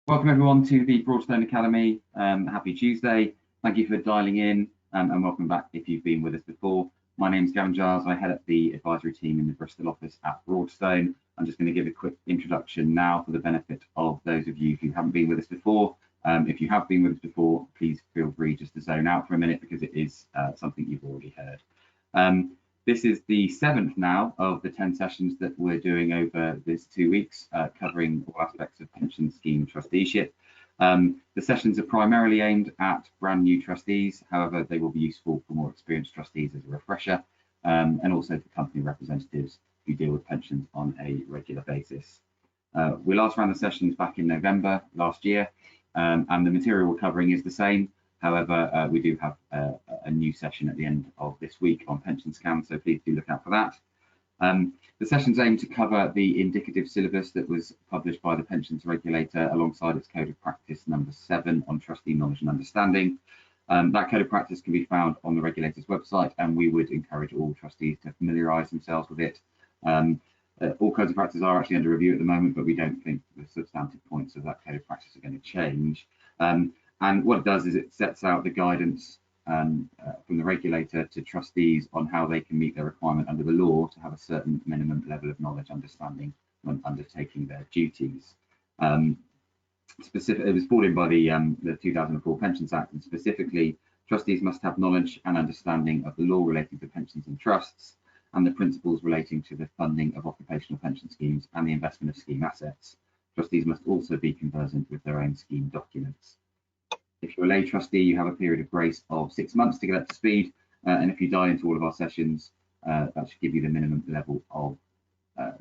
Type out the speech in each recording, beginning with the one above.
Welcome everyone to the Broadstone Academy. Happy Tuesday. Thank you for dialing in and welcome back if you've been with us before. My name is Gavin Giles. I head up the advisory team in the Bristol office at Broadstone. I'm just going to give a quick introduction now for the benefit of those of you who haven't been with us before. If you have been with us before, please feel free just to zone out for a minute because it is something you've already heard. This is the 7th now of the 10 sessions that we're doing over this 2 weeks, covering all aspects of pension scheme trusteeship. The sessions are primarily aimed at brand new trustees. However, they will be useful for more experienced trustees as a refresher, and also for company representatives who deal with pensions on a regular basis. We last ran the sessions back in November last year, and the material we're covering is the same. However, we do have a new session at the end of this week on pension scams, so please do look out for that. The sessions aim to cover the indicative syllabus that was published by the pensions regulator alongside its code of practice number 7 on trustee knowledge and understanding. That code of practice can be found on the regulator's website, and we would encourage all trustees to familiarise themselves with it. All codes of practice are actually under review at the moment, but we don't think the substantive points of that code of practice are going to change. And what it does is it sets out the guidance from the regulator to trustees on how they can meet their requirement under the law to have a certain minimum level of knowledge understanding when undertaking their duties. It was brought in by the 2004 Pensions Act, and specifically, trustees must have knowledge and understanding of the law relating to pensions and trusts and the principles relating to the funding of occupational pension schemes and the investment of scheme assets. Trustees must also be conversant with their own scheme documents. If you're a lay trustee, you have a period of grace of 6 months to get up to speed, and if you dial into all of our sessions, that should give you the minimum level of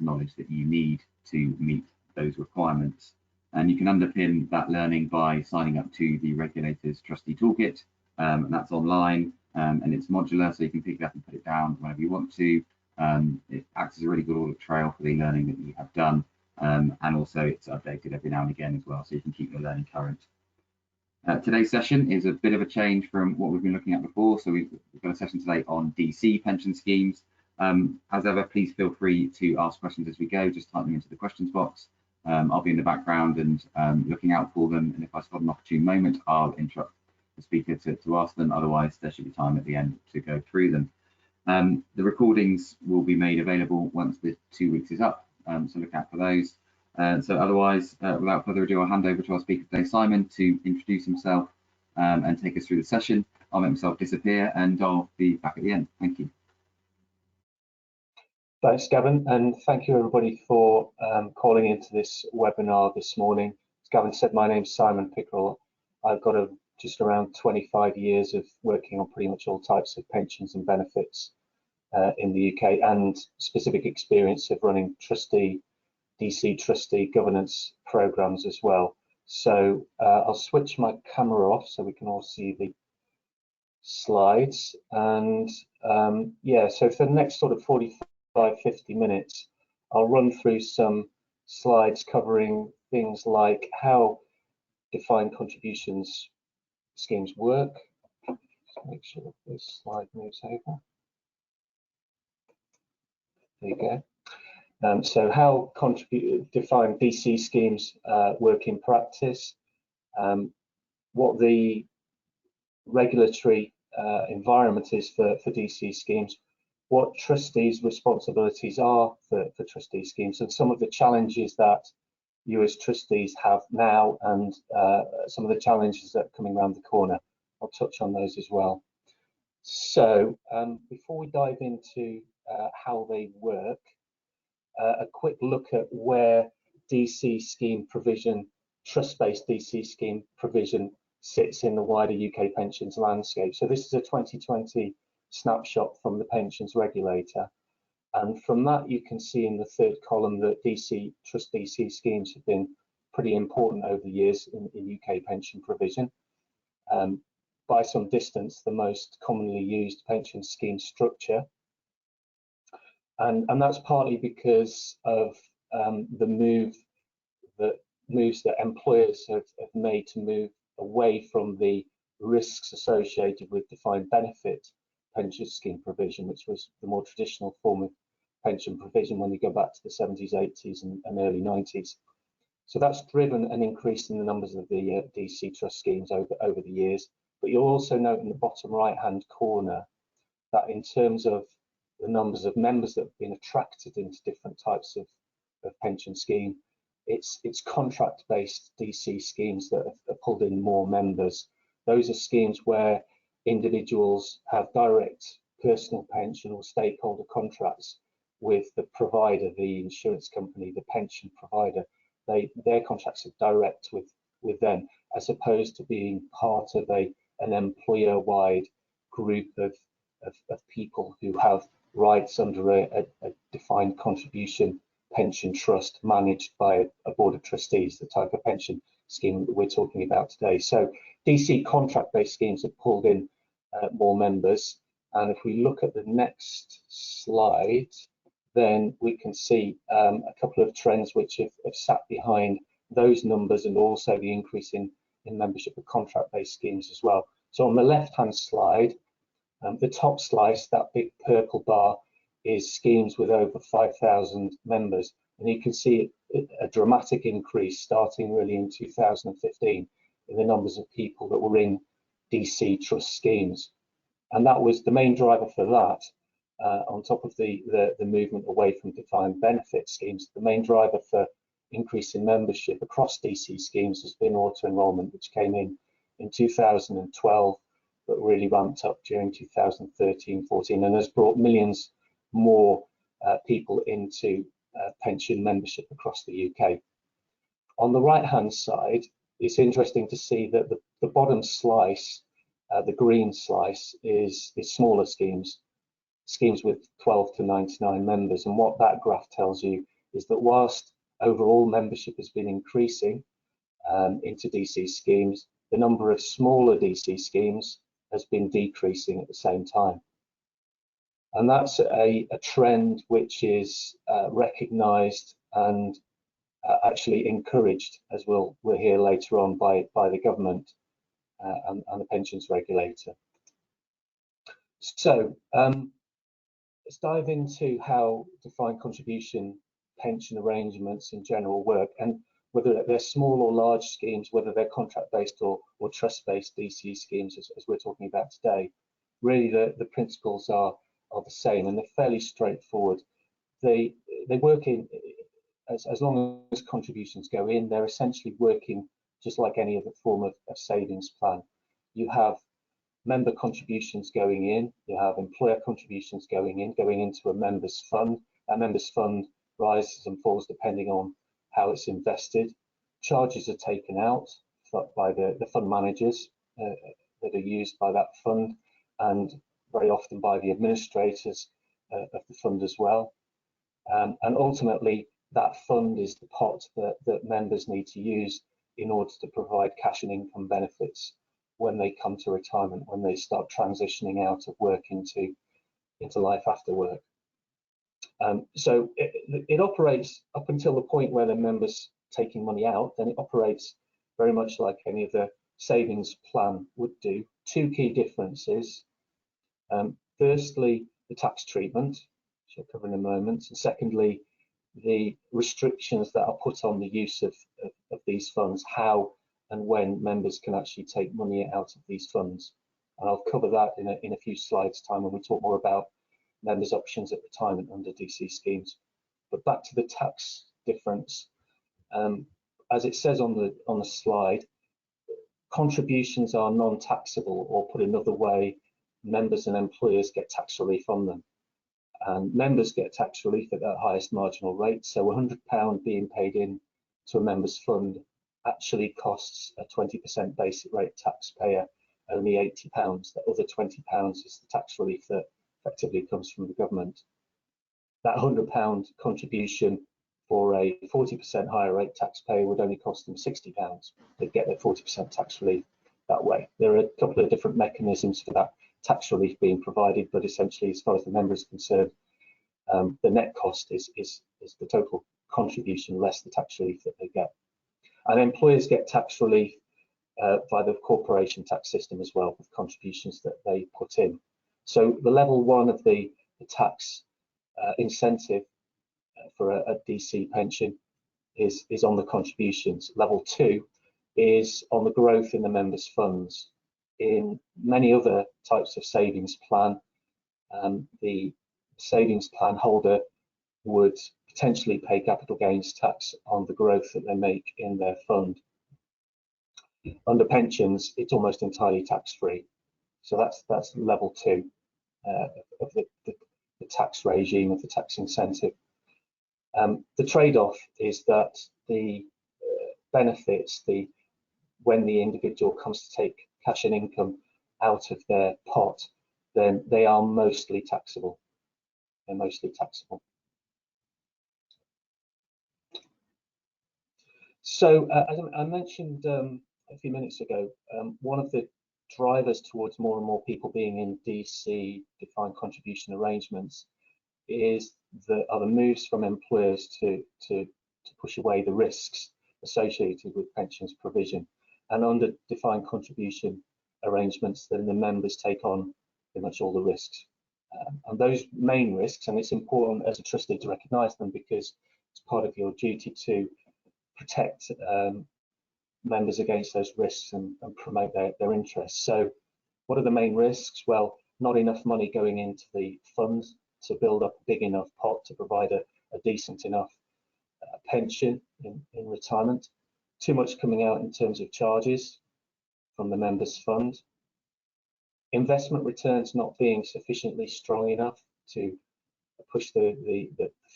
knowledge that you need to meet those requirements. And you can underpin that learning by signing up to the regulator's trustee toolkit, and that's online, and it's modular, so you can pick it up and put it down whenever you want to. It acts as a really good audit trail for the learning that you have done, and also it's updated every now and again as well, so you can keep your learning current. Today's session is a bit of a change from what we've been looking at before. So we've got a session today on DC pension schemes. As ever, please feel free to ask questions as we go. Just type them into the questions box. I'll be in the background and looking out for them. And if I spot an opportune moment, I'll interrupt the speaker to ask them. Otherwise, there should be time at the end to go through them. The recordings will be made available once the 2 weeks is up. So look out for those. So otherwise, without further ado, I'll hand over to our speaker today, Simon, to introduce himself and take us through the session. I'll make myself disappear and I'll be back at the end. Thank you. Thanks, Gavin, and thank you everybody for calling into this webinar this morning. As Gavin said, my name's Simon Pickerell. I've got just around 25 years of working on pretty much all types of pensions and benefits in the UK, and specific experience of running DC trustee governance programs as well. So I'll switch my camera off so we can all see the slides. And yeah, so for the next sort of 45-50 minutes, I'll run through some slides covering things like how defined contributions schemes work. Just make sure this slide moves over. There you go. So how defined DC schemes work in practice, what the regulatory environment is for DC schemes, what trustees' responsibilities are for trustee schemes, and some of the challenges that you as trustees have now, and some of the challenges that are coming around the corner. I'll touch on those as well. So before we dive into how they work, a quick look at where DC scheme provision, trust-based DC scheme provision, sits in the wider UK pensions landscape. So this is a 2020 snapshot from the pensions regulator, and from that you can see in the third column that trust DC schemes have been pretty important over the years in UK pension provision. By some distance, the most commonly used pension scheme structure. And that's partly because of the moves that employers have made to move away from the risks associated with defined benefit pension scheme provision, which was the more traditional form of pension provision when you go back to the 70s, 80s and early 90s. So that's driven an increase in the numbers of the DC trust schemes over the years. But you'll also note in the bottom right-hand corner that in terms of the numbers of members that have been attracted into different types of pension scheme, it's contract-based DC schemes that have pulled in more members. Those are schemes where individuals have direct personal pension or stakeholder contracts with the provider, the insurance company, the pension provider. Their contracts are direct with them, as opposed to being part of an employer-wide group of people who have rights under a defined contribution pension trust managed by a board of trustees, the type of pension scheme that we're talking about today. So DC contract-based schemes have pulled in more members. And if we look at the next slide, then we can see a couple of trends which have sat behind those numbers, and also the increase in membership of contract-based schemes as well. So on the left-hand slide, the top slice, that big purple bar, is schemes with over 5,000 members. And you can see a dramatic increase starting really in 2015 in the numbers of people that were in DC trust schemes. And that was the main driver for that, on top of the movement away from defined benefit schemes. The main driver for increasing membership across DC schemes has been auto-enrolment, which came in 2012, but really ramped up during 2013-14, and has brought millions more people into pension membership across the UK. On the right-hand side, it's interesting to see that the bottom slice, the green slice, is smaller schemes with 12 to 99 members. And what that graph tells you is that whilst overall membership has been increasing into DC schemes, the number of smaller DC schemes has been decreasing at the same time. And that's a trend which is recognised and actually encouraged, as we'll hear later on, by the government and the pensions regulator. So let's dive into how defined contribution pension arrangements in general work, and whether they're small or large schemes, whether they're contract-based or trust-based DC schemes, as we're talking about today. Really, the principles are the same, and they're fairly straightforward. They work in, as long as contributions go in, they're essentially working just like any other form of savings plan. You have member contributions going in, you have employer contributions going into a member's fund. That member's fund rises and falls depending on how it's invested. Charges are taken out by the fund managers that are used by that fund, and very often by the administrators of the fund as well. And ultimately, that fund is the pot that members need to use in order to provide cash and income benefits when they come to retirement, when they start transitioning out of work into life after work. So it operates up until the point where the member's taking money out. Then it operates very much like any other savings plan would do. Two key differences. Firstly, the tax treatment, which I'll cover in a moment, and secondly, the restrictions that are put on the use of these funds, how and when members can actually take money out of these funds. And I'll cover that in a few slides' time when we talk more about members' options at retirement under DC schemes. But back to the tax difference, as it says on the slide, contributions are non-taxable, or put another way, members and employers get tax relief on them. And members get tax relief at their highest marginal rate. So £100 being paid in to a member's fund actually costs a 20% basic rate taxpayer only £80. The other £20 is the tax relief that effectively comes from the government. That £100 contribution for a 40% higher rate taxpayer would only cost them £60. They'd get their 40% tax relief that way. There are a couple of different mechanisms for that tax relief being provided, but essentially, as far as the member is concerned, the net cost is the total contribution less the tax relief that they get. And employers get tax relief by the corporation tax system as well, with contributions that they put in. So the level one of the tax incentive for a DC pension is on the contributions. Level 2 is on the growth in the members' funds. In many other types of savings plan, the savings plan holder would potentially pay capital gains tax on the growth that they make in their fund. Under pensions, it's almost entirely tax-free. So that's level 2 of the tax regime, of the tax incentive. The trade-off is that the benefits, when the individual comes to take cash and income out of their pot, then they are mostly taxable. They're mostly taxable. So as I mentioned a few minutes ago, one of the drivers towards more and more people being in DC defined contribution arrangements are the moves from employers to push away the risks associated with pensions provision. And under defined contribution arrangements, then the members take on pretty much all the risks. And those main risks, and it's important as a trustee to recognise them because it's part of your duty to protect members against those risks and promote their interests. So what are the main risks? Well, not enough money going into the fund to build up a big enough pot to provide a decent enough pension in retirement. Too much coming out in terms of charges from the members' fund. Investment returns not being sufficiently strong enough to push the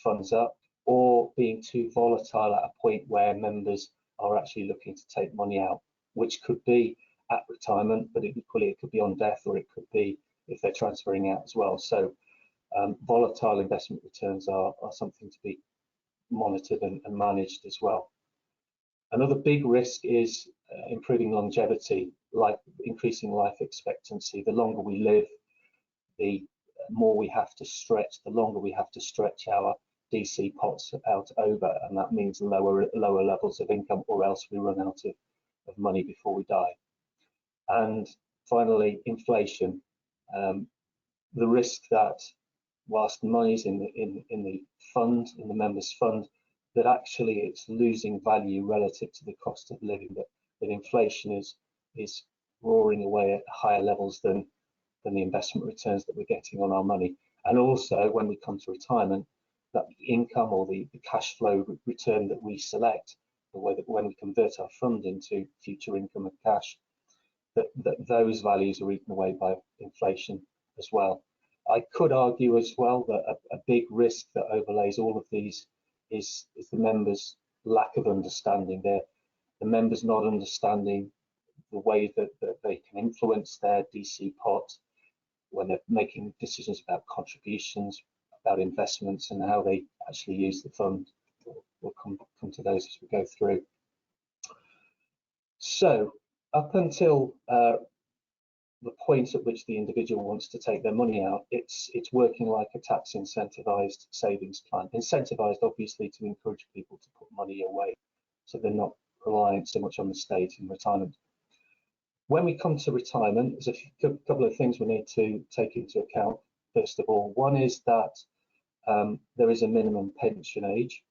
funds up, or being too volatile at a point where members are actually looking to take money out, which could be at retirement, but equally it could be on death, or it could be if they're transferring out as well. So volatile investment returns are something to be monitored and managed as well. Another big risk is improving longevity, like increasing life expectancy. The longer we live, the more we have to stretch, the longer we have to stretch our DC pots out over, and that means lower levels of income, or else we run out of money before we die. And finally, inflation. The risk that whilst money's in the fund, in the members' fund, that actually it's losing value relative to the cost of living, that inflation is roaring away at higher levels than the investment returns that we're getting on our money. And also when we come to retirement, that the income or the cash flow return that we select, the way that when we convert our fund into future income and cash, that those values are eaten away by inflation as well. I could argue as well that a big risk that overlays all of these is the members' lack of understanding. The members not understanding the way that they can influence their DC pot when they're making decisions about contributions, about investments, and how they actually use the fund. We'll come to those as we go through. So up until the point at which the individual wants to take their money out, it's working like a tax incentivized savings plan. Incentivized obviously to encourage people to put money away, so they're not reliant so much on the state in retirement. When we come to retirement, there's a couple of things we need to take into account. First of all, one is that there is a minimum pension age.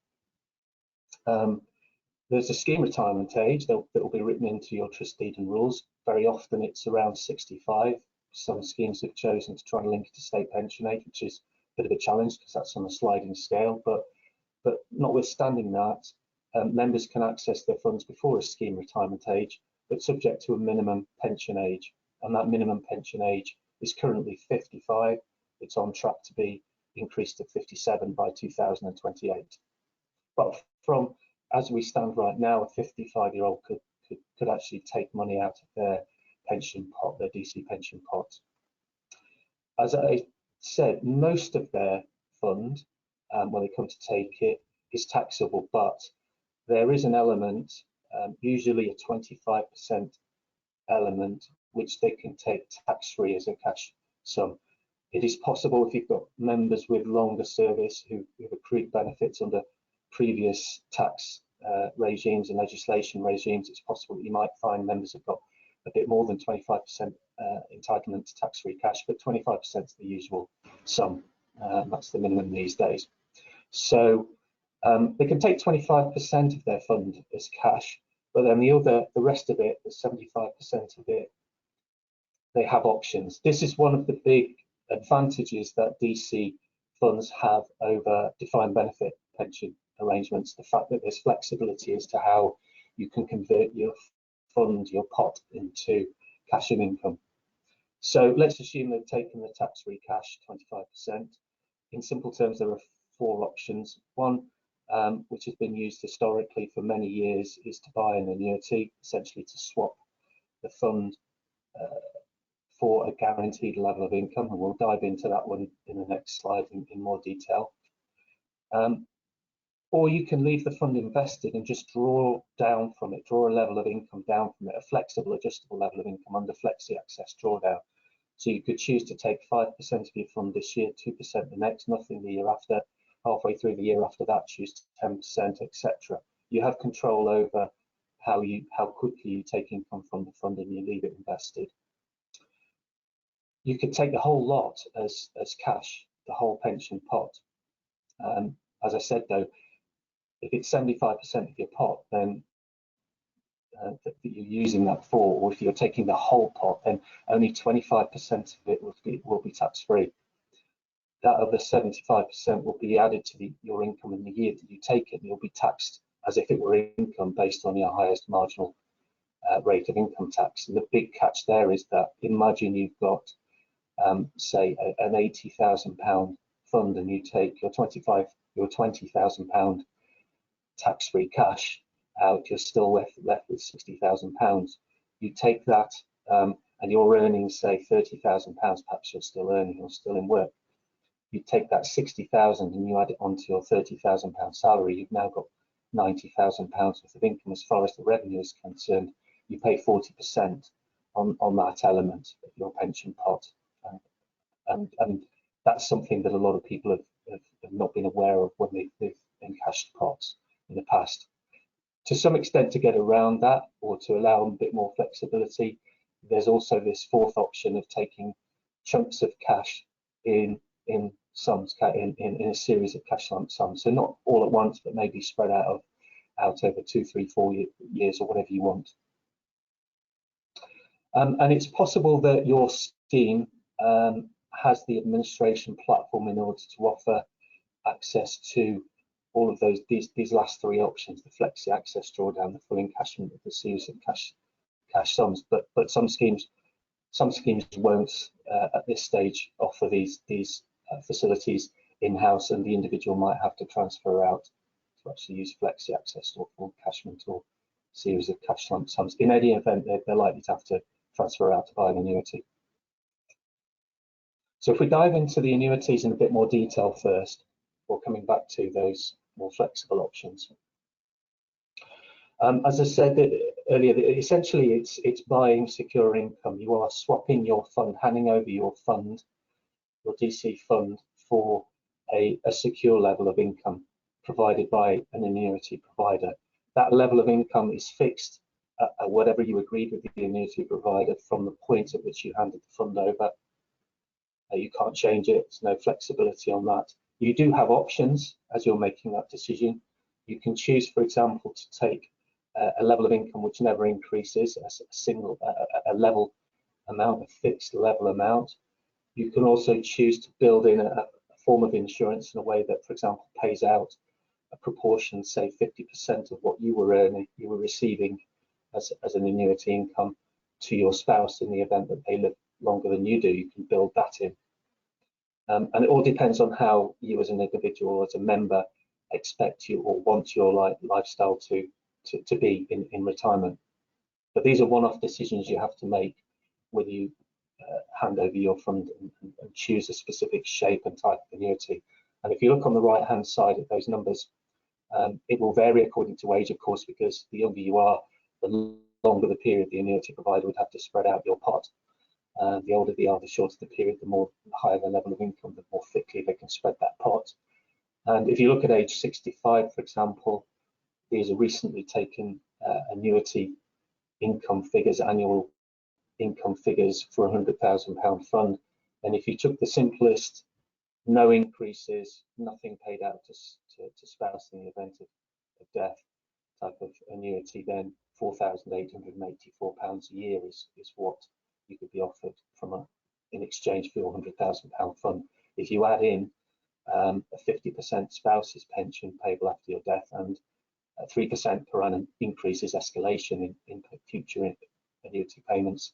There's a scheme retirement age that will be written into your trust deed and rules. Very often it's around 65. Some schemes have chosen to try and link it to state pension age, which is a bit of a challenge because that's on a sliding scale. But notwithstanding that, members can access their funds before a scheme retirement age, but subject to a minimum pension age. And that minimum pension age is currently 55. It's on track to be increased to 57 by 2028. But from as we stand right now, a 55-year-old could actually take money out of their pension pot, their DC pension pot. As I said, most of their fund, when they come to take it, is taxable, but there is an element, usually a 25% element, which they can take tax-free as a cash sum. It is possible if you've got members with longer service who've accrued benefits under previous tax regimes and legislation regimes, it's possible that you might find members have got a bit more than 25% entitlement to tax-free cash, but 25% is the usual sum. That's the minimum these days. So They can take 25% of their fund as cash, but then the rest of it, the 75% of it, they have options. This is one of the big advantages that DC funds have over defined benefit pension arrangements, the fact that there's flexibility as to how you can convert your fund, your pot, into cash and income. So let's assume they've taken the tax-free cash, 25%. In simple terms, there are 4 options. One, which has been used historically for many years, is to buy an annuity, essentially to swap the fund for a guaranteed level of income, and we'll dive into that one in the next slide in more detail. Or you can leave the fund invested and just draw down from it, draw a level of income down from it, a flexible, adjustable level of income under Flexi Access drawdown. So you could choose to take 5% of your fund this year, 2% the next, nothing the year after, halfway through the year after that, choose 10%, etc. You have control over how quickly you take income from the fund and you leave it invested. You could take the whole lot as cash, the whole pension pot. As I said though, if it's 75% of your pot, then that you're using that for, or if you're taking the whole pot, then only 25% of it will be tax-free. That other 75% will be added to your income in the year that you take it, and you'll be taxed as if it were income based on your highest marginal rate of income tax. And the big catch there is that imagine you've got, say, an £80,000 fund, and you take your £20,000 tax-free cash out, you're still left with £60,000. You take that and you're earning, say, £30,000, perhaps you're still earning or still in work. You take that 60,000 and you add it onto your £30,000 salary, you've now got £90,000 worth of income. As far as the revenue is concerned, you pay 40% on that element of your pension pot. And that's something that a lot of people have not been aware of when they've encashed pots in the past. To some extent, to get around that or to allow them a bit more flexibility, there's also this 4th option of taking chunks of cash in sums, in a series of cash lump sums. So not all at once, but maybe spread out over 2, 3, 4 years or whatever you want. And it's possible that your scheme has the administration platform in order to offer access to all of these last 3 options: the Flexi Access drawdown, the full encashment of the series of cash sums. But some schemes won't at this stage offer these facilities in-house, and the individual might have to transfer out to actually use Flexi Access or full encashment or series of cash lump sums. In any event, they're likely to have to transfer out to buy an annuity. So if we dive into the annuities in a bit more detail first, before coming back to those more flexible options. As I said earlier, essentially it's buying secure income. You are swapping your fund, handing over your fund, your DC fund, for a secure level of income provided by an annuity provider. That level of income is fixed at whatever you agreed with the annuity provider from the point at which you handed the fund over. You can't change it. There's no flexibility on that. You do have options as you're making that decision. You can choose, for example, to take a level of income which never increases, a level amount, a fixed level amount. You can also choose to build in a form of insurance in a way that, for example, pays out a proportion, say 50% of what you were receiving as an annuity income to your spouse in the event that they live longer than you do. You can build that in. And it all depends on how you as an individual, as a member, expect you or want your lifestyle to be in retirement. But these are one-off decisions you have to make when you hand over your fund and choose a specific shape and type of annuity. And if you look on the right-hand side at those numbers, it will vary according to age, of course, because the younger you are, the longer the period the annuity provider would have to spread out your pot. The older they are, the shorter the period, the higher the level of income, the more thickly they can spread that pot. And if you look at age 65, for example, these are recently taken annuity income figures, annual income figures for a £100,000 fund. And if you took the simplest, no increases, nothing paid out to to spouse in the event of death type of annuity, then £4,884 a year is what you could be offered in exchange for your £100,000 fund. If you add in a 50% spouse's pension payable after your death and a 3% per annum increases escalation in future annuity payments,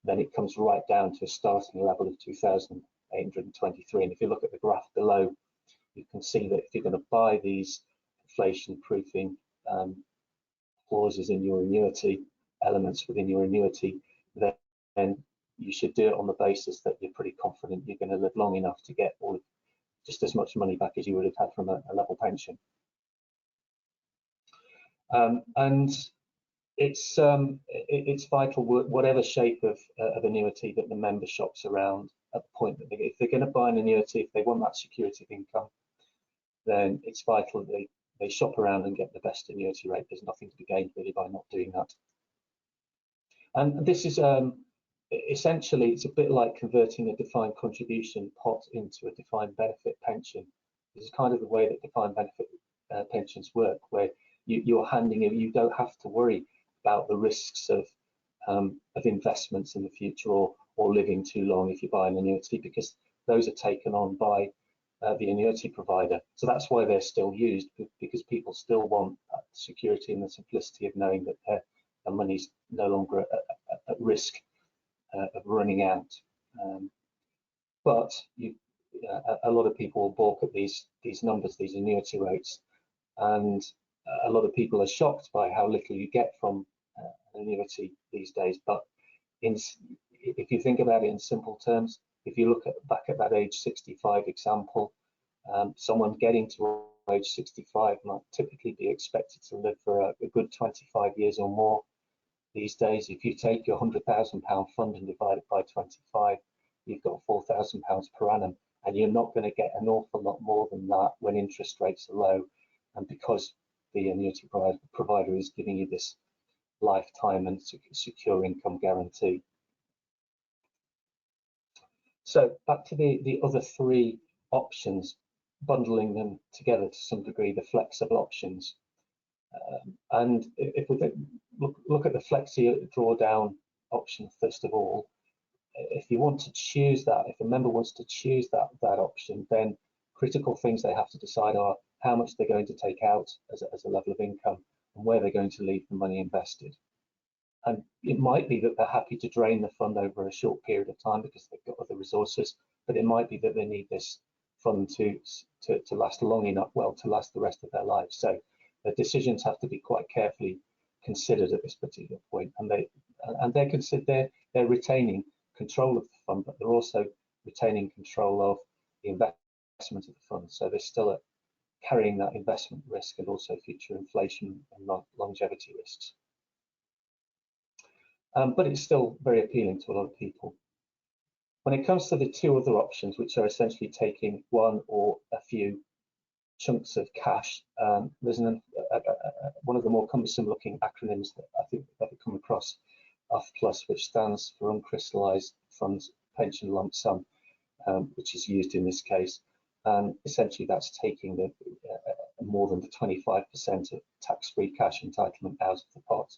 then it comes right down to a starting level of 2,823. And if you look at the graph below, you can see that if you're going to buy these inflation proofing clauses in your annuity, elements within your annuity, then you should do it on the basis that you're pretty confident you're going to live long enough to get just as much money back as you would have had from a level pension. And it's vital, whatever shape of annuity that the member shops around at the point that if they're going to buy an annuity, if they want that security of income, then it's vital that they shop around and get the best annuity rate. There's nothing to be gained really by not doing that. And this is essentially, it's a bit like converting a defined contribution pot into a defined benefit pension. This is kind of the way that defined benefit pensions work, where you don't have to worry about the risks of investments in the future or living too long if you buy an annuity, because those are taken on by the annuity provider. So that's why they're still used, because people still want that security and the simplicity of knowing that their money's no longer at risk of running out. But a lot of people will balk at these numbers, these annuity rates, and a lot of people are shocked by how little you get from an annuity these days. But if you think about it in simple terms, if you look back at that age 65 example, someone getting to age 65 might typically be expected to live for a good 25 years or more. These days, if you take your £100,000 fund and divide it by 25, you've got £4,000 per annum, and you're not going to get an awful lot more than that when interest rates are low, and because the annuity provider is giving you this lifetime and secure income guarantee. So back to the other three options, bundling them together to some degree, the flexible options. And if we look at the flexi drawdown option first of all, if you want to choose that, if a member wants to choose that option, then critical things they have to decide are how much they're going to take out as a level of income and where they're going to leave the money invested. And it might be that they're happy to drain the fund over a short period of time because they've got other resources, but it might be that they need this fund to last long enough, to last the rest of their lives. So the decisions have to be quite carefully considered at this particular point, and they're retaining control of the fund, but they're also retaining control of the investment of the fund. So they're still carrying that investment risk and also future inflation and longevity risks. But it's still very appealing to a lot of people. When it comes to the two other options, which are essentially taking one or a few chunks of cash, there's one of the more cumbersome looking acronyms that I think that I've come across, UFPLUS, which stands for Uncrystallised Funds Pension Lump Sum, which is used in this case. And essentially that's taking the more than the 25% of tax-free cash entitlement out of the pot.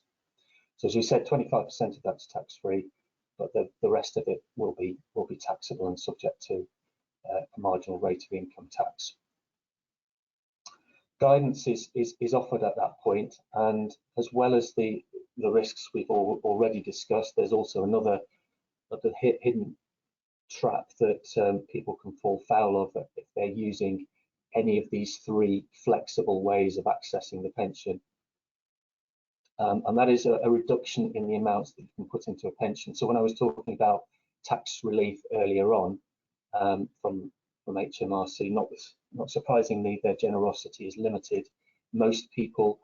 So as we said, 25% of that's tax-free, but the rest of it will be taxable and subject to a marginal rate of income tax. Guidance is offered at that point, and as well as the risks we've already discussed, there's also another hidden trap that people can fall foul of if they're using any of these three flexible ways of accessing the pension. And that is a reduction in the amounts that you can put into a pension. So when I was talking about tax relief earlier on from HMRC, not surprisingly, their generosity is limited. Most people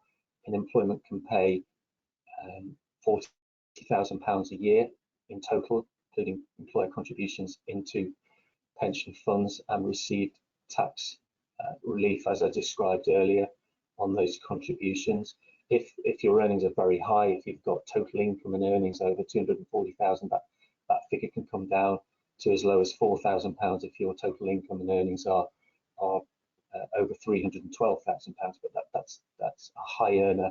in employment can pay £40,000 a year in total, including employer contributions into pension funds, and receive tax relief, as I described earlier, on those contributions. If your earnings are very high, if you've got total income and earnings over 240,000, that figure can come down to as low as £4,000 if your total income and earnings are over £312,000, but that's a high earner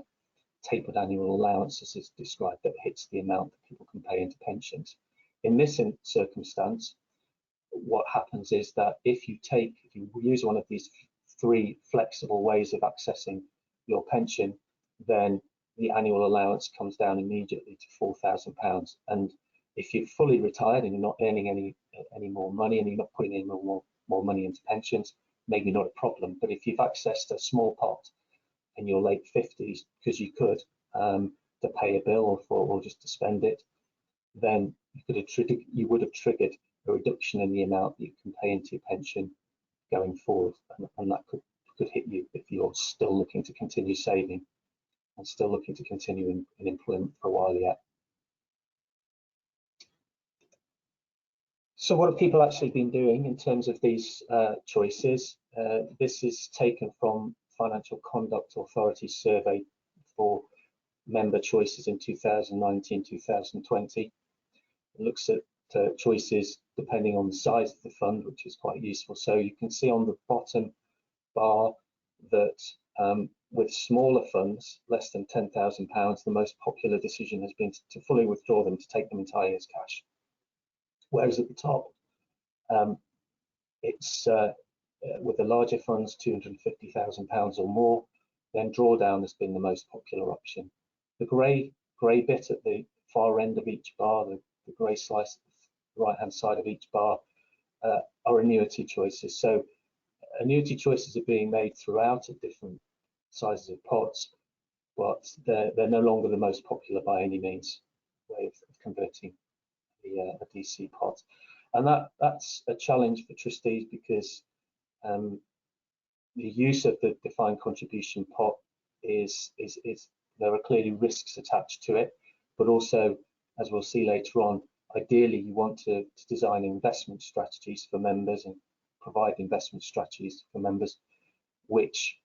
tapered annual allowance, as is described, that hits the amount that people can pay into pensions. In this circumstance, what happens is that if you use one of these 3 flexible ways of accessing your pension, then the annual allowance comes down immediately to £4,000. And if you're fully retired and you're not earning any more money and you're not putting any more money into pensions, maybe not a problem. But if you've accessed a small pot in your late 50s because you could, to pay a bill or just to spend it, then you would have triggered a reduction in the amount that you can pay into your pension going forward, and that could hit you if you're still looking to continue saving and still looking to continue in employment for a while yet. So what have people actually been doing in terms of these choices? This is taken from Financial Conduct Authority survey for member choices in 2019-2020. It looks at choices depending on the size of the fund, which is quite useful. So you can see on the bottom bar that with smaller funds, less than £10,000, the most popular decision has been to fully withdraw them, to take them entirely as cash. Whereas at the top, it's with the larger funds, £250,000 or more, then drawdown has been the most popular option. The grey bit at the far end of each bar, the grey slice at the right-hand side of each bar, are annuity choices. So annuity choices are being made throughout at different sizes of pots, but they're no longer the most popular by any means way of converting a DC pot. And that's a challenge for trustees, because the use of the defined contribution pot is there are clearly risks attached to it, but also, as we'll see later on, ideally you want to design investment strategies for members and provide investment strategies for members which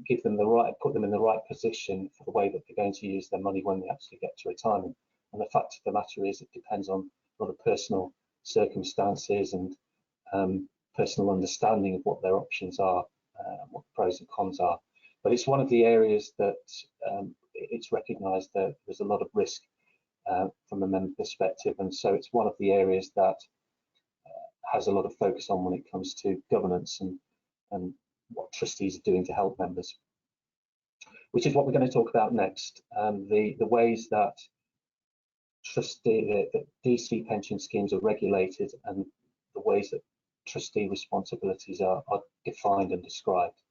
give them put them in the right position for the way that they're going to use their money when they actually get to retirement. And the fact of the matter is, it depends on a lot of personal circumstances and personal understanding of what their options are, what the pros and cons are. But it's one of the areas that it's recognised that there's a lot of risk from a member perspective, and so it's one of the areas that has a lot of focus on when it comes to governance and what trustees are doing to help members, which is what we're going to talk about next. The ways that the DC pension schemes are regulated and the ways that trustee responsibilities are defined and described.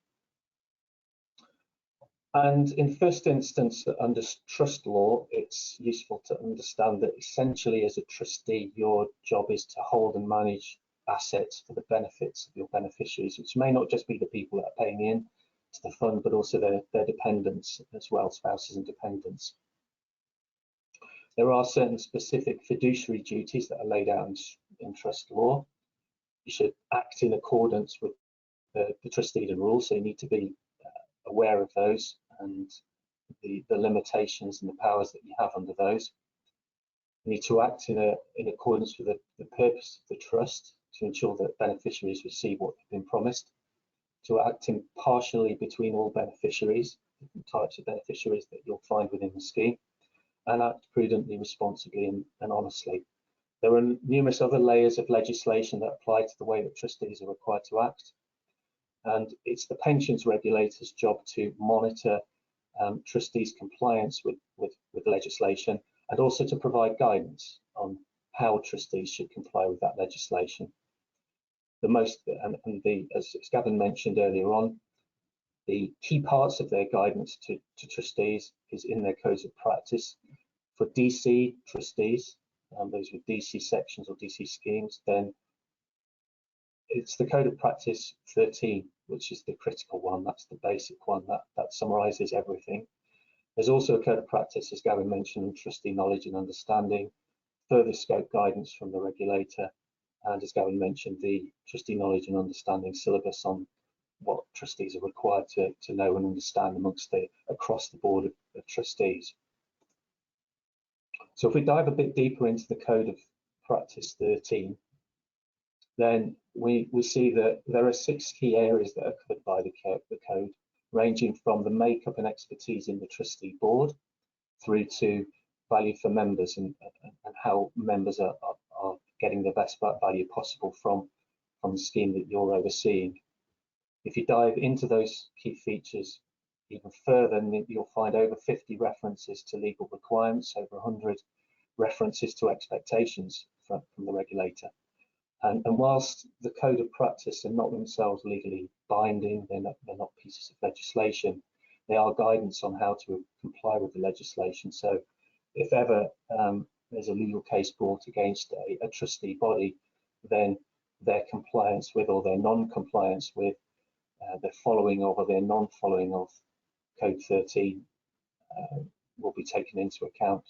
And in first instance, under trust law, it's useful to understand that essentially as a trustee, your job is to hold and manage assets for the benefits of your beneficiaries, which may not just be the people that are paying in to the fund, but also their dependents as well, spouses and dependents. There are certain specific fiduciary duties that are laid out in trust law. You should act in accordance with the trustee rules, so you need to be aware of those and the limitations and the powers that you have under those. You need to act in accordance with the purpose of the trust to ensure that beneficiaries receive what they've been promised, to act impartially between all beneficiaries, different types of beneficiaries that you'll find within the scheme, and act prudently, responsibly and honestly. There are numerous other layers of legislation that apply to the way that trustees are required to act, and it's the pensions regulator's job to monitor trustees' compliance with legislation, and also to provide guidance on how trustees should comply with that legislation. As Gavin mentioned earlier on, the key parts of their guidance to trustees is in their codes of practice. For DC trustees, those with DC sections or DC schemes, then it's the Code of Practice 13, which is the critical one. That's the basic one that summarises everything. There's also a Code of Practice, as Gavin mentioned, on trustee knowledge and understanding, further scope guidance from the regulator, and as Gavin mentioned, the trustee knowledge and understanding syllabus on what trustees are required to know and understand across the board of trustees. So if we dive a bit deeper into the Code of Practice 13, then we see that there are 6 key areas that are covered by the code, ranging from the makeup and expertise in the trustee board through to value for members and how members are getting the best value possible from the scheme that you're overseeing. If you dive into those key features even further, then you'll find over 50 references to legal requirements, over 100 references to expectations from the regulator. And whilst the code of practice are not themselves legally binding, they're not pieces of legislation, they are guidance on how to comply with the legislation. So if ever there's a legal case brought against a trustee body, then their compliance with or their non-compliance with the following of or their non-following of Code 13 will be taken into account.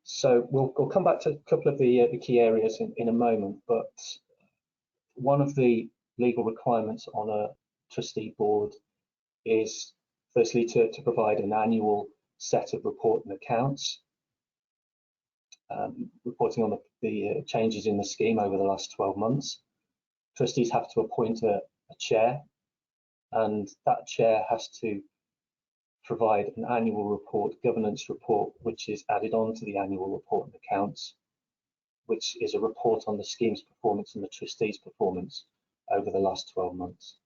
So we'll come back to a couple of the key areas in a moment, but one of the legal requirements on a trustee board is firstly to provide an annual set of report and accounts, reporting on the changes in the scheme over the last 12 months. Trustees have to appoint a chair, and that chair has to provide an annual report, governance report, which is added on to the annual report and accounts, which is a report on the scheme's performance and the trustees' performance over the last 12 months.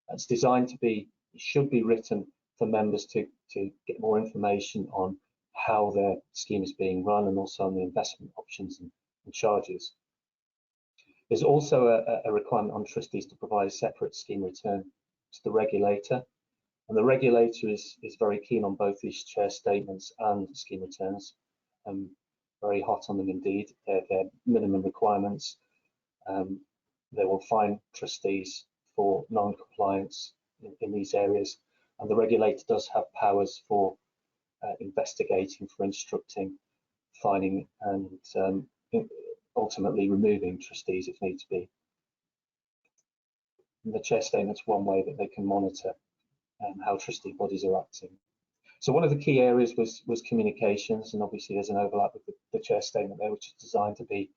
It's designed to be, it should be written for members to get more information on how their scheme is being run and also on the investment options and charges. There's also a requirement on trustees to provide a separate scheme return to the regulator. And the regulator is very keen on both these chair statements and scheme returns, very hot on them indeed. They're minimum requirements. They will fine trustees for non-compliance in these areas. And the regulator does have powers for investigating, for instructing, fining, and ultimately removing trustees if need to be. And the chair statement's one way that they can monitor how trustee bodies are acting. So one of the key areas was communications, and obviously there's an overlap with the chair statement there, which is designed to be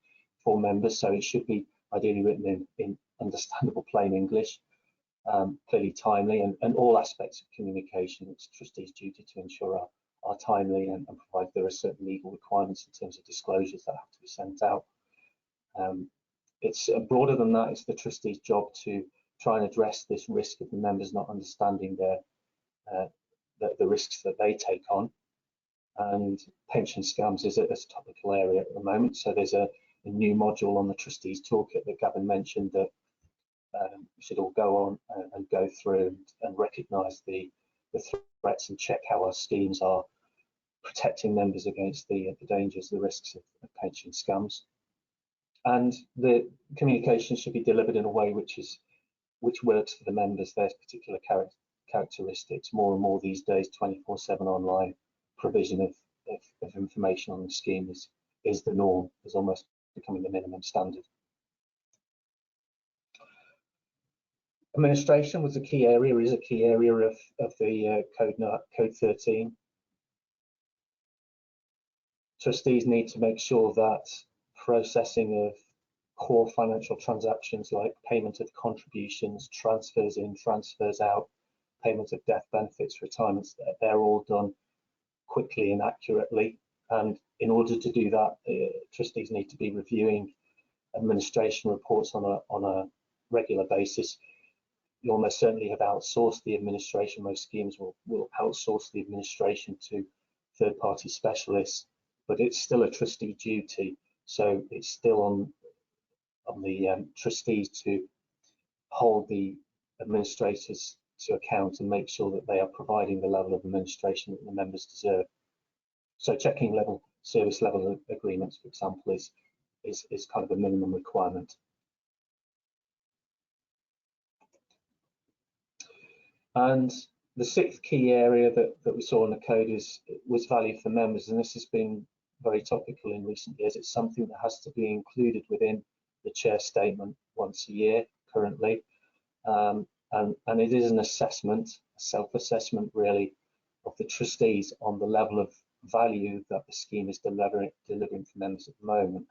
for members, so it should be ideally written in understandable plain English, clearly timely, and all aspects of communication. It's trustees' duty to ensure are timely and provide there are certain legal requirements in terms of disclosures that have to be sent out. It's broader than that. It's the trustees' job to try and address this risk of the members not understanding the risks that they take on. And pension scams is a topical area at the moment. So there's a new module on the trustees toolkit that Gavin mentioned that we should all go on and go through and recognise the threats and check how our schemes are protecting members against the dangers, the risks of pension scams. And the communication should be delivered in a way which works for the members, their particular characteristics. More and more these days, 24/7 online provision of information on the scheme is the norm, is almost becoming the minimum standard. Administration was a key area, is a key area of the Code 13. Trustees need to make sure that processing of core financial transactions like payment of contributions, transfers in, transfers out, payment of death benefits, retirements, they're all done quickly and accurately. And in order to do that, trustees need to be reviewing administration reports on a regular basis. You almost certainly have outsourced the administration. Most schemes will outsource the administration to third-party specialists, but it's still a trustee duty. So it's still on the trustees to hold the administrators to account and make sure that they are providing the level of administration that the members deserve. So checking service level agreements, for example, is kind of a minimum requirement. And the 6th key area that we saw in the code was value for members, and this has been very topical in recent years. It's something that has to be included within the chair statement once a year currently, and it is an assessment, a self-assessment really, of the trustees on the level of value that the scheme is delivering for members at the moment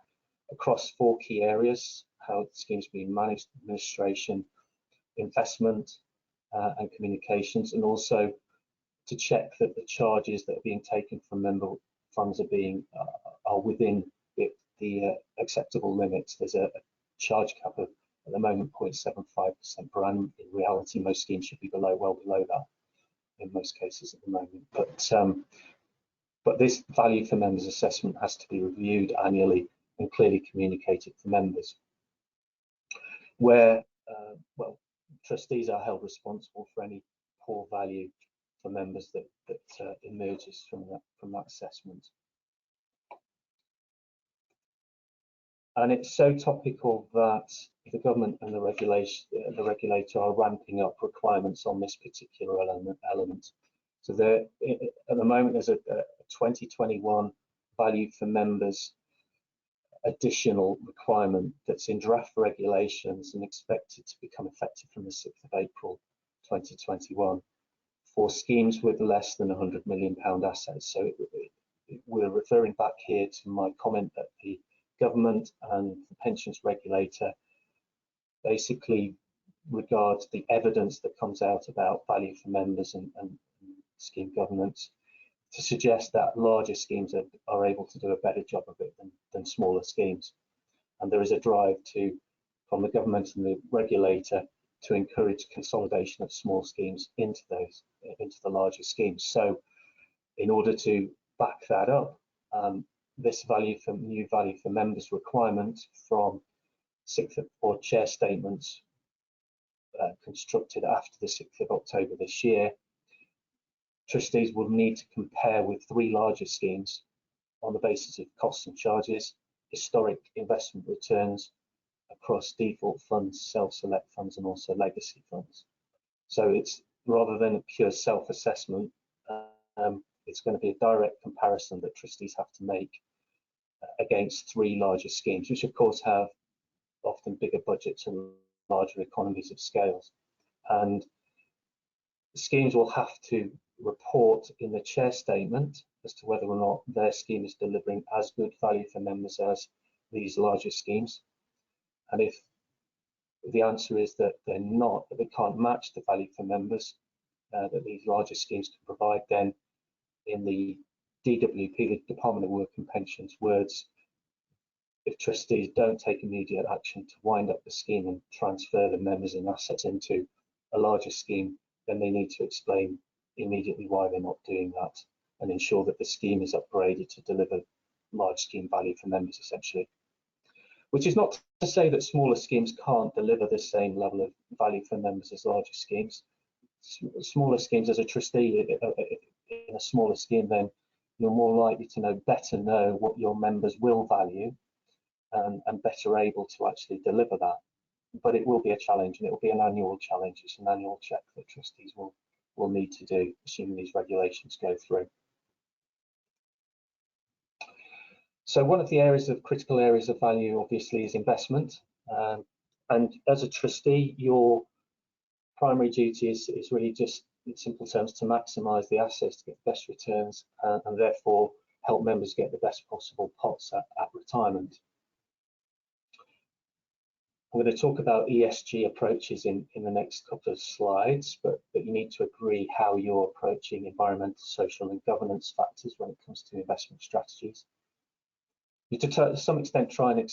across 4 key areas: how the scheme is being managed, administration, investment, and communications, and also to check that the charges that are being taken from member funds are within the acceptable limits. There's a charge cap of, at the moment, 0.75% per annum. In reality, most schemes should be well below that in most cases at the moment. But this value for members assessment has to be reviewed annually and clearly communicated to members. Where well, trustees are held responsible for any poor value for members that emerges from that assessment. And it's so topical that the government and the regulator are ramping up requirements on this particular element. So at the moment, there's a 2021 value for members additional requirement that's in draft regulations and expected to become effective from the 6th of April 2021 for schemes with less than £100 million assets. So we're referring back here to my comment that the government and the pensions regulator basically regards the evidence that comes out about value for members and scheme governance to suggest that larger schemes are able to do a better job of it than smaller schemes. And there is a drive from the government and the regulator to encourage consolidation of small schemes into the larger schemes. So in order to back that up, this new value for members requirement from 6th or chair statements constructed after the 6th of October this year, trustees will need to compare with 3 larger schemes on the basis of costs and charges, historic investment returns across default funds, self-select funds, and also legacy funds. So it's rather than a pure self-assessment, it's going to be a direct comparison that trustees have to make against 3 larger schemes, which of course have often bigger budgets and larger economies of scales. And schemes will have to report in the chair statement as to whether or not their scheme is delivering as good value for members as these larger schemes. And if the answer is that they're not, that they can't match the value for members that these larger schemes can provide, then in the DWP, the Department of Work and Pensions words, if trustees don't take immediate action to wind up the scheme and transfer the members and assets into a larger scheme, then they need to explain immediately why they're not doing that and ensure that the scheme is upgraded to deliver large scheme value for members, essentially. Which is not to say that smaller schemes can't deliver the same level of value for members as larger schemes. Smaller schemes, as a trustee in a smaller scheme, then you're more likely to better know what your members will value and better able to actually deliver that. But it will be a challenge, and it will be an annual challenge. It's an annual check that trustees will need to do, assuming these regulations go through. So one of the critical areas of value, obviously, is investment. And as a trustee, your primary duty is really just, in simple terms, to maximise the assets to get the best returns and therefore help members get the best possible pots at retirement. I'm going to talk about ESG approaches in the next couple of slides, but you need to agree how you're approaching environmental, social and governance factors when it comes to investment strategies. You to some extent try and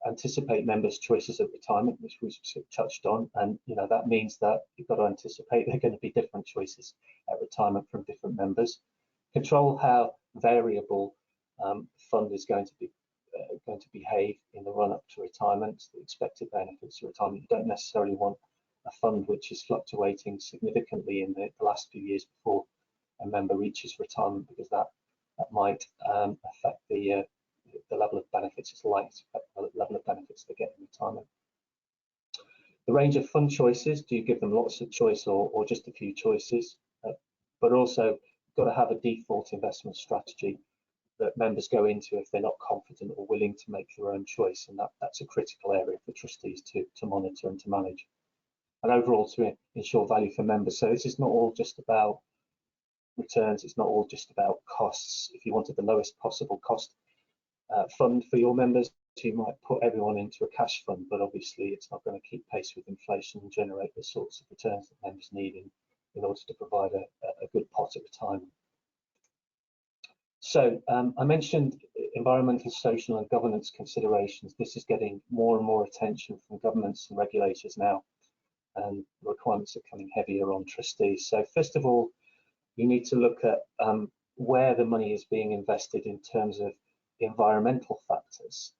anticipate members' choices at retirement, which we touched on, and that means that you've got to anticipate there are going to be different choices at retirement from different members. Control how variable fund is going to behave in the run-up to retirement, the expected benefits of retirement. You don't necessarily want a fund which is fluctuating significantly in the last few years before a member reaches retirement, because that might affect the level of benefits. It's likely to affect the level of benefits they get in retirement. The range of fund choices, do you give them lots of choice or just a few choices? But also, you've got to have a default investment strategy that members go into if they're not confident or willing to make their own choice, and that's a critical area for trustees to monitor and to manage, and overall to ensure value for members. So this is not all just about returns. It's not all just about costs. If you wanted the lowest possible cost fund for your members, you might put everyone into a cash fund, but obviously it's not going to keep pace with inflation and generate the sorts of returns that members need in order to provide a good pot at retirement. So I mentioned environmental, social and governance considerations. This is getting more and more attention from governments and regulators now, and the requirements are coming heavier on trustees. So first of all, you need to look at where the money is being invested in terms of environmental factors.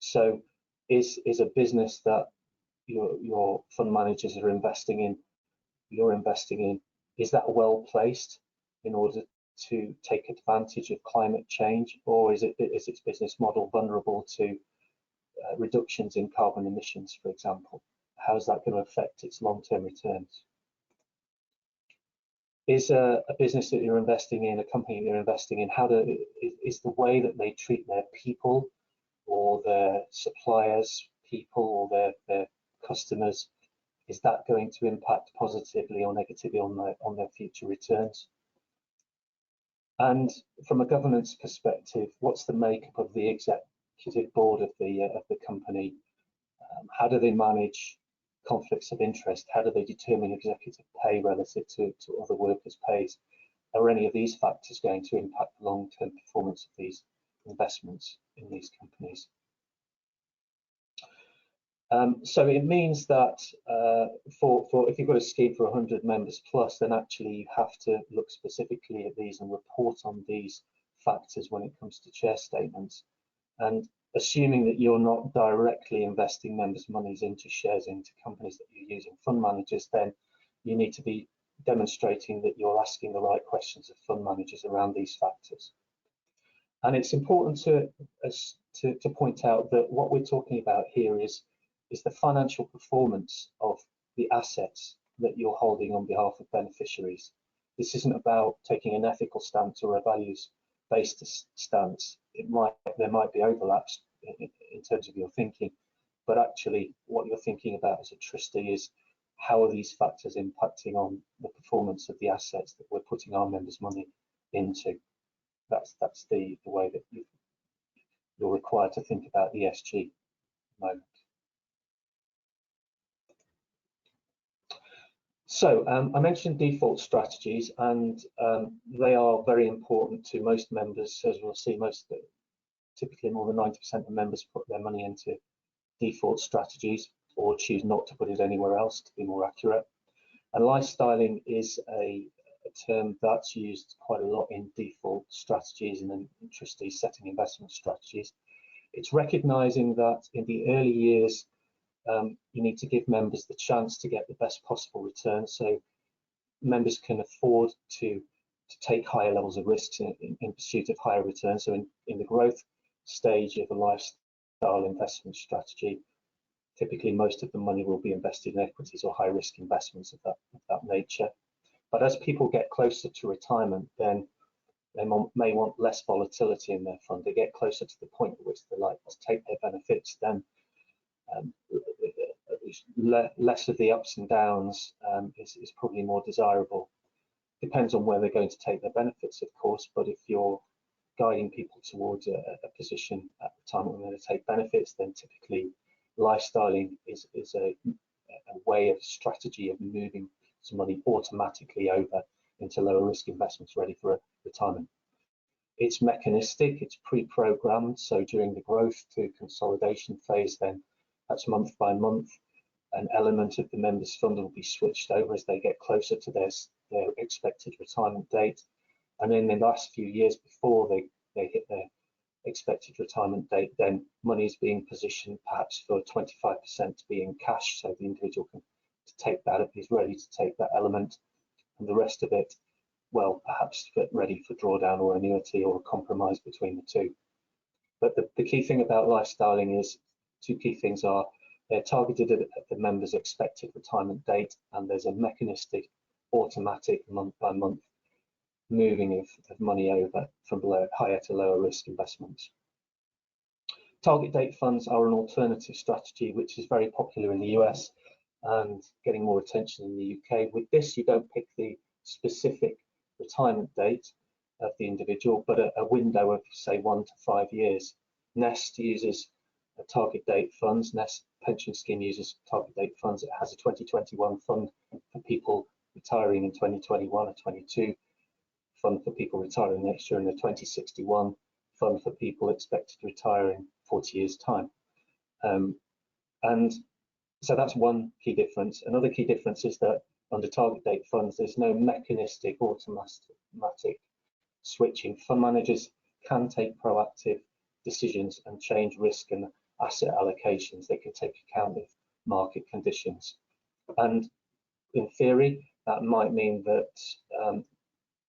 So is a business that your fund managers are investing in, you're investing in, is that well placed in order to take advantage of climate change, or is its business model vulnerable to reductions in carbon emissions, for example? How is that going to affect its long-term returns? Is a business that you're investing in, a company that you're investing in, is the way that they treat their people or their suppliers, people or their customers, is that going to impact positively or negatively on their future returns? And from a governance perspective, what's the makeup of the executive board of the company? How do they manage conflicts of interest? How do they determine executive pay relative to other workers' pays? Are any of these factors going to impact the long-term performance of these investments in these companies? So it means that if you've got a scheme for 100 members plus, then actually you have to look specifically at these and report on these factors when it comes to chair statements. And assuming that you're not directly investing members' monies into shares into companies that you're using fund managers, then you need to be demonstrating that you're asking the right questions of fund managers around these factors. And it's important to point out that what we're talking about here is the financial performance of the assets that you're holding on behalf of beneficiaries. This isn't about taking an ethical stance or a values-based stance. There might be overlaps in terms of your thinking, but actually what you're thinking about as a trustee is how are these factors impacting on the performance of the assets that we're putting our members' money into. That's the way that you're required to think about ESG at the moment. So I mentioned default strategies, and they are very important to most members. As we'll see, typically more than 90% of members put their money into default strategies or choose not to put it anywhere else, to be more accurate. And lifestyling is a term that's used quite a lot in default strategies and in trustees setting investment strategies. It's recognizing that in the early years, you need to give members the chance to get the best possible return, so members can afford to take higher levels of risks in pursuit of higher returns. So in the growth stage of a lifestyle investment strategy, typically most of the money will be invested in equities or high risk investments of that nature. But as people get closer to retirement, then they may want less volatility in their fund. They get closer to the point at which they like to take their benefits, then less of the ups and downs is probably more desirable. Depends on where they're going to take their benefits, of course, but if you're guiding people towards a position at the time when they're going to take benefits, then typically lifestyling is a way of strategy of moving some money automatically over into lower risk investments ready for retirement. It's mechanistic, it's pre-programmed, so during the growth to consolidation phase, then that's month by month, an element of the members' fund will be switched over as they get closer to their expected retirement date. And in the last few years before they hit their expected retirement date, then money is being positioned perhaps for 25% to be in cash, so the individual can take that if he's ready to take that element, and the rest of it, well, perhaps ready for drawdown or annuity or a compromise between the two. But the key thing about lifestyling is two key things are they're targeted at the member's expected retirement date, and there's a mechanistic, automatic month by month moving of money over from higher to lower risk investments. Target date funds are an alternative strategy which is very popular in the US and getting more attention in the UK. With this, you don't pick the specific retirement date of the individual, but a window of say 1 to 5 years. Nest uses a target date funds. Nest pension scheme uses target date funds. It has a 2021 fund for people retiring in 2021, a 22 fund for people retiring next year, and a 2061 fund for people expected to retire in 40 years' time. And so that's one key difference. Another key difference is that under target date funds, there's no mechanistic automatic switching. Fund managers can take proactive decisions and change risk and asset allocations. They can take account of market conditions. And in theory, that might mean that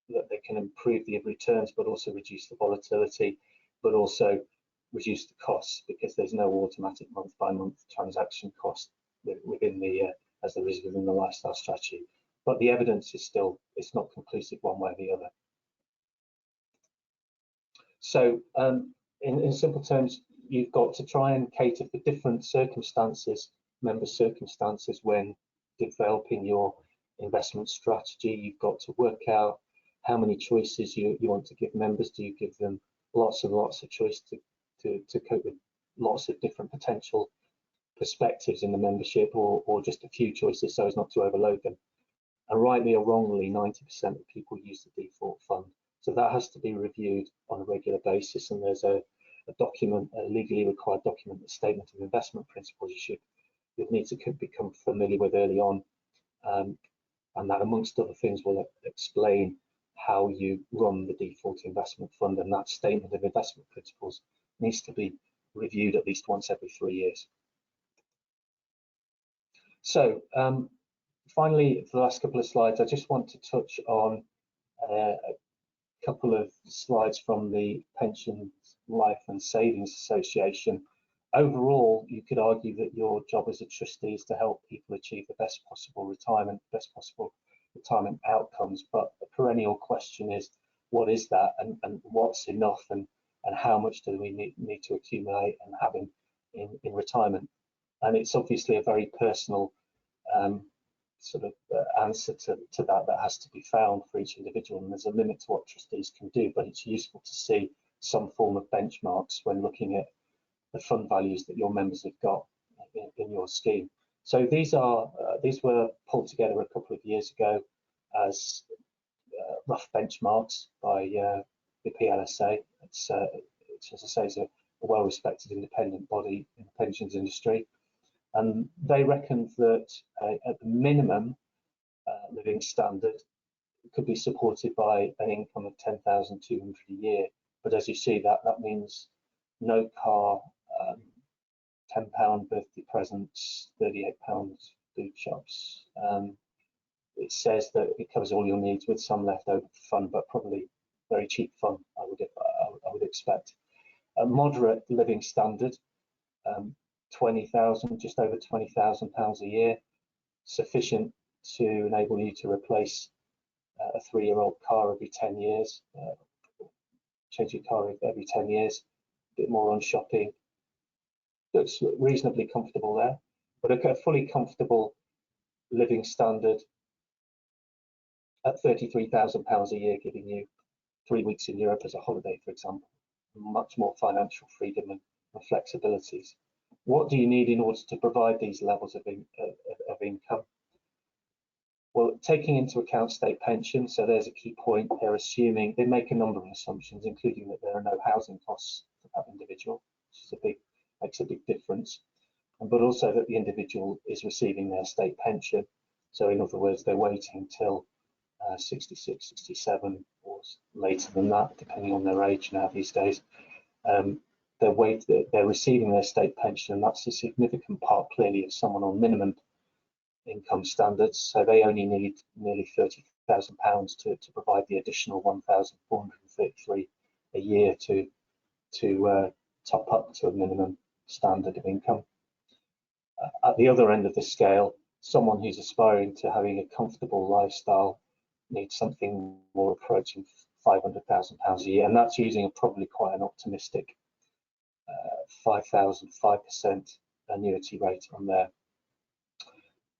that they can improve the returns, but also reduce the volatility, but also reduce the costs, because there's no automatic month-by-month transaction cost within the as there is within the lifestyle strategy. But the evidence is still, it's not conclusive one way or the other. So in simple terms, you've got to try and cater for different circumstances, member circumstances, when developing your investment strategy. You've got to work out how many choices you want to give members. Do you give them lots and lots of choice to cope with lots of different potential perspectives in the membership, or just a few choices so as not to overload them? And rightly or wrongly, 90% of people use the default fund. So that has to be reviewed on a regular basis, and there's a document, a legally required document, a statement of investment principles you'll need to become familiar with early on, and that, amongst other things, will explain how you run the default investment fund, and that statement of investment principles needs to be reviewed at least once every 3 years. So finally, for the last couple of slides, I just want to touch on a couple of slides from the Pensions, Life and Savings Association. Overall, you could argue that your job as a trustee is to help people achieve the best possible retirement outcomes, but the perennial question is, what is that, and what's enough, and how much do we need to accumulate and have in retirement? And it's obviously a very personal sort of answer to that has to be found for each individual, and there's a limit to what trustees can do, but it's useful to see some form of benchmarks when looking at the fund values that your members have got in your scheme. So these were pulled together a couple of years ago as rough benchmarks by the PLSA. It's as I say, is a well-respected independent body in the pensions industry, and they reckoned that at the minimum living standard could be supported by an income of 10,200 a year. But as you see, that means no car, £10 birthday presents, £38 food shops. It says that it covers all your needs with some leftover fun, but probably very cheap fun, I would expect. A moderate living standard, 20,000, just over £20,000 a year, sufficient to enable you to replace a 3-year-old car every 10 years, change your car every 10 years, a bit more on shopping. Looks reasonably comfortable there, but a fully comfortable living standard at £33,000 a year, giving you 3 weeks in Europe as a holiday, for example, much more financial freedom and flexibilities. What do you need in order to provide these levels of income? Well, taking into account state pension, so there's a key point. They're assuming, they make a number of assumptions, including that there are no housing costs for that individual, which is makes a big difference, but also that the individual is receiving their state pension. So in other words, they're waiting till 66, 67, or later than that, depending on their age now these days. They're receiving their state pension, and that's a significant part, clearly, of someone on minimum income standards. So they only need nearly £30,000 to provide the additional 1,433 a year to top up to a minimum standard of income. At the other end of the scale, someone who's aspiring to having a comfortable lifestyle needs something more approaching £500,000 a year, and that's using probably quite an optimistic 5% annuity rate on there.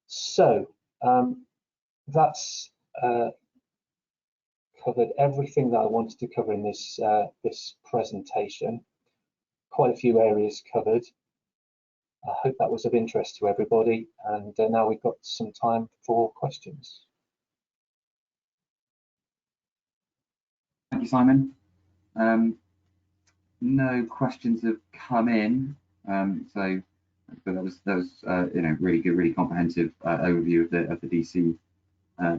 So that's covered everything that I wanted to cover in this this presentation. Quite a few areas covered. I hope that was of interest to everybody, and now we've got some time for questions. Thank you, Simon. No questions have come in, so that was you know, really good, really comprehensive overview of the DC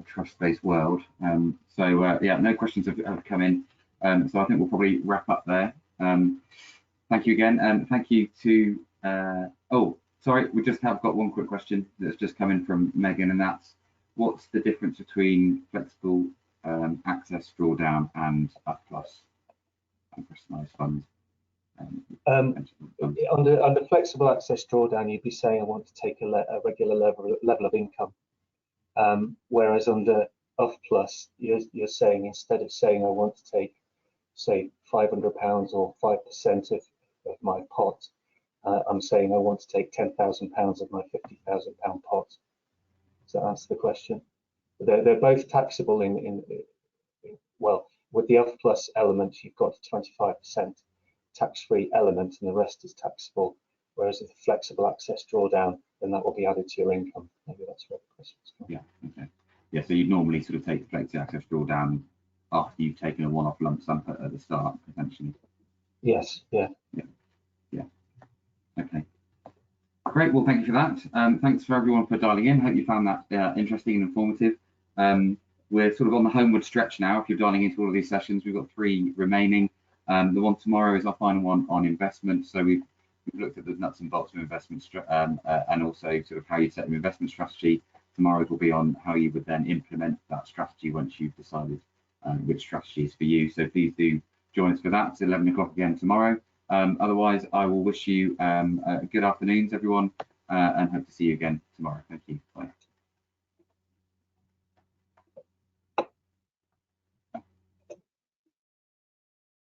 trust-based world. Yeah, no questions have come in, so I think we'll probably wrap up there. Thank you again, and thank you to oh, sorry, we just have got one quick question that's just come in from Megan, and that's, what's the difference between flexible access drawdown and F+ and personalised funds? Under flexible access drawdown, you'd be saying I want to take a regular level of income, whereas under F+, you're saying, instead of saying I want to take, say, £500 or 5% of my pot, I'm saying I want to take £10,000 of my £50,000 pot. Does that answer the question? They're both taxable in well, with the F+ element, you've got a 25% tax-free element, and the rest is taxable. Whereas with the flexible access drawdown, then that will be added to your income. Maybe that's where the question's from. Yeah. Okay. Yeah. So you'd normally sort of take the flexi access drawdown after you've taken a one-off lump sum at the start, potentially. Yes. Yeah. Yeah. Okay. Great. Well, thank you for that. Thanks for everyone for dialing in. Hope you found that interesting and informative. We're sort of on the homeward stretch now. If you're dialing into all of these sessions, we've got 3 remaining. The one tomorrow is our final one on investment. So we've looked at the nuts and bolts of investment and also sort of how you set an investment strategy. Tomorrow's will be on how you would then implement that strategy once you've decided which strategy is for you. So please do join us for that. It's 11 o'clock again tomorrow. Otherwise, I will wish you good afternoons, everyone, and hope to see you again tomorrow. Thank you. Bye.